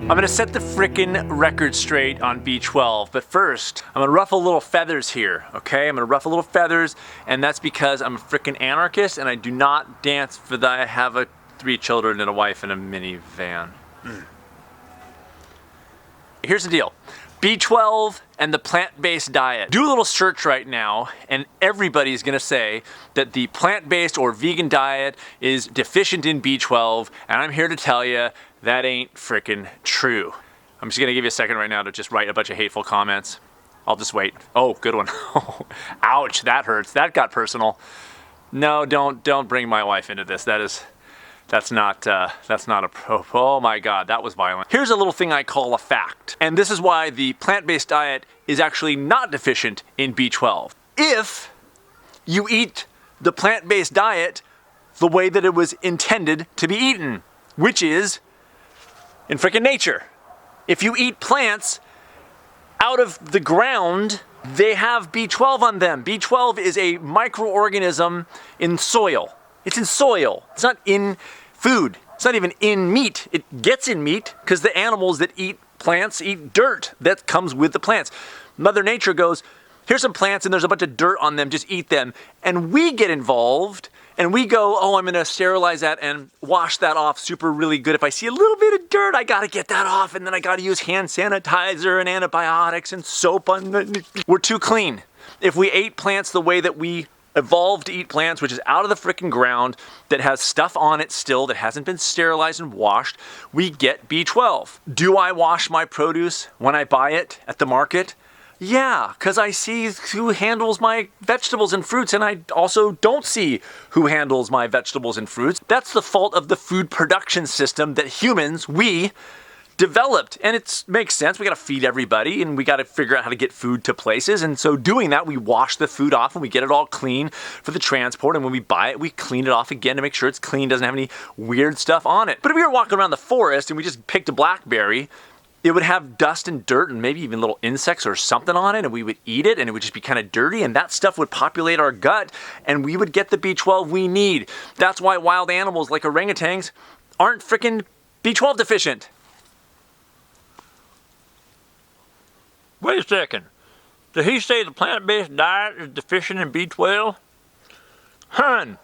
I'm gonna set the frickin' record straight on B12, but first, I'm gonna ruffle little feathers here, okay? I'm gonna ruffle little feathers, and that's because I'm a frickin' anarchist and I do not dance for that. I have 3 children and a wife and a minivan. Here's the deal. B12 and the plant-based diet. Do a little search right now and everybody's gonna say that the plant-based or vegan diet is deficient in B12, and I'm here to tell you that ain't frickin' true. I'm just gonna give you a second right now to just write a bunch of hateful comments. I'll just wait. Oh, good one. Ouch, that hurts. That got personal. No, don't bring my wife into this. That's not a pro. Oh my God, that was violent. Here's a little thing I call a fact. And this is why the plant-based diet is actually not deficient in B12. If you eat the plant-based diet the way that it was intended to be eaten, which is in frickin' nature. If you eat plants out of the ground, they have B12 on them. B12 is a microorganism in soil. It's in soil. It's not in food. It's not even in meat. It gets in meat because the animals that eat plants eat dirt that comes with the plants. Mother Nature goes, here's some plants and there's a bunch of dirt on them, just eat them. And we get involved and we go, oh, I'm gonna sterilize that and wash that off super really good. If I see a little bit of dirt, I gotta get that off, and then I gotta use hand sanitizer and antibiotics and soap. We're too clean. If we ate plants the way that we evolved to eat plants, which is out of the frickin' ground, that has stuff on it still that hasn't been sterilized and washed, we get B12. Do I wash my produce when I buy it at the market? Yeah, because I see who handles my vegetables and fruits, and I also don't see who handles my vegetables and fruits. That's the fault of the food production system that humans, we, developed. And it makes sense. We got to feed everybody and we got to figure out how to get food to places. And so doing that, we wash the food off and we get it all clean for the transport. And when we buy it, we clean it off again to make sure it's clean, doesn't have any weird stuff on it. But if we were walking around the forest and we just picked a blackberry, it would have dust and dirt and maybe even little insects or something on it, and we would eat it and it would just be kind of dirty, and that stuff would populate our gut and we would get the B12 we need. That's why wild animals like orangutans aren't freaking B12 deficient. Wait a second. Did he say the plant-based diet is deficient in B12? Hun,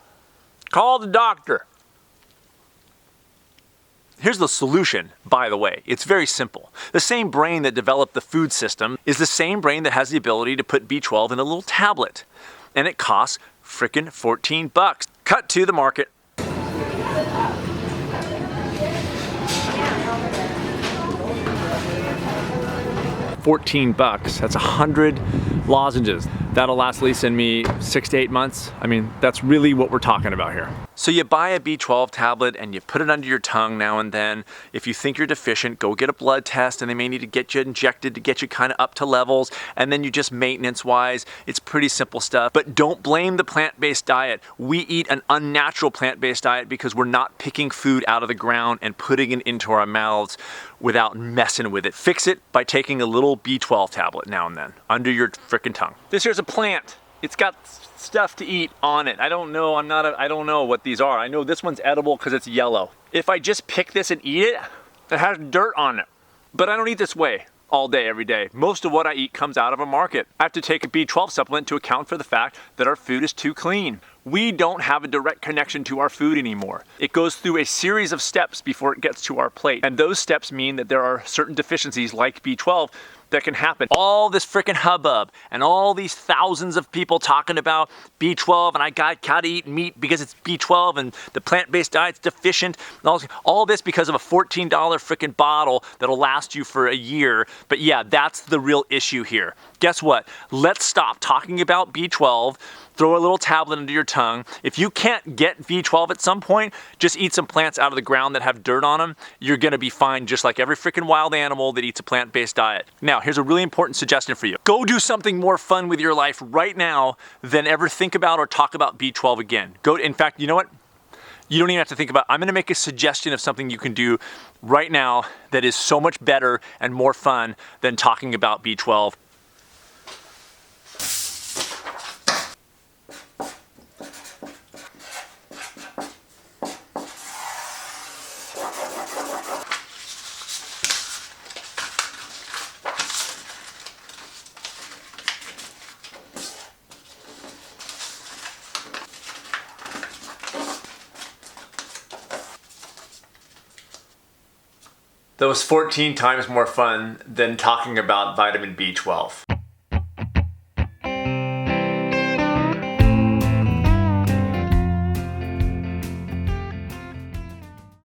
call the doctor. Here's the solution, by the way. It's very simple. The same brain that developed the food system is the same brain that has the ability to put B12 in a little tablet. And it costs frickin' 14 bucks. Cut to the market. $14. That's 100 lozenges. That'll last Lisa and me 6 to 8 months. I mean, that's really what we're talking about here. So you buy a B12 tablet and you put it under your tongue now and then. If you think you're deficient, go get a blood test and they may need to get you injected to get you kind of up to levels. And then you just maintenance-wise, it's pretty simple stuff. But don't blame the plant-based diet. We eat an unnatural plant-based diet because we're not picking food out of the ground and putting it into our mouths without messing with it. Fix it by taking a little B12 tablet now and then under your frickin' tongue. This here's a plant. It's got stuff to eat on it. I don't know, I don't know what these are. I know this one's edible because it's yellow. If I just pick this and eat it, it has dirt on it. But I don't eat this way all day, every day. Most of what I eat comes out of a market. I have to take a B12 supplement to account for the fact that our food is too clean. We don't have a direct connection to our food anymore. It goes through a series of steps before it gets to our plate. And those steps mean that there are certain deficiencies like B12 that can happen. All this freaking hubbub and all these thousands of people talking about B12 and I gotta eat meat because it's B12 and the plant-based diet's deficient. And all this because of a $14 freaking bottle that'll last you for a year. But yeah, that's the real issue here. Guess what? Let's stop talking about B12. Throw a little tablet under your tongue. If you can't get B12 at some point, just eat some plants out of the ground that have dirt on them. You're gonna be fine just like every freaking wild animal that eats a plant-based diet. Now, here's a really important suggestion for you. Go do something more fun with your life right now than ever think about or talk about B12 again. In fact, you know what? You don't even have to think about it. I'm gonna make a suggestion of something you can do right now that is so much better and more fun than talking about B12. That was 14 times more fun than talking about vitamin B12.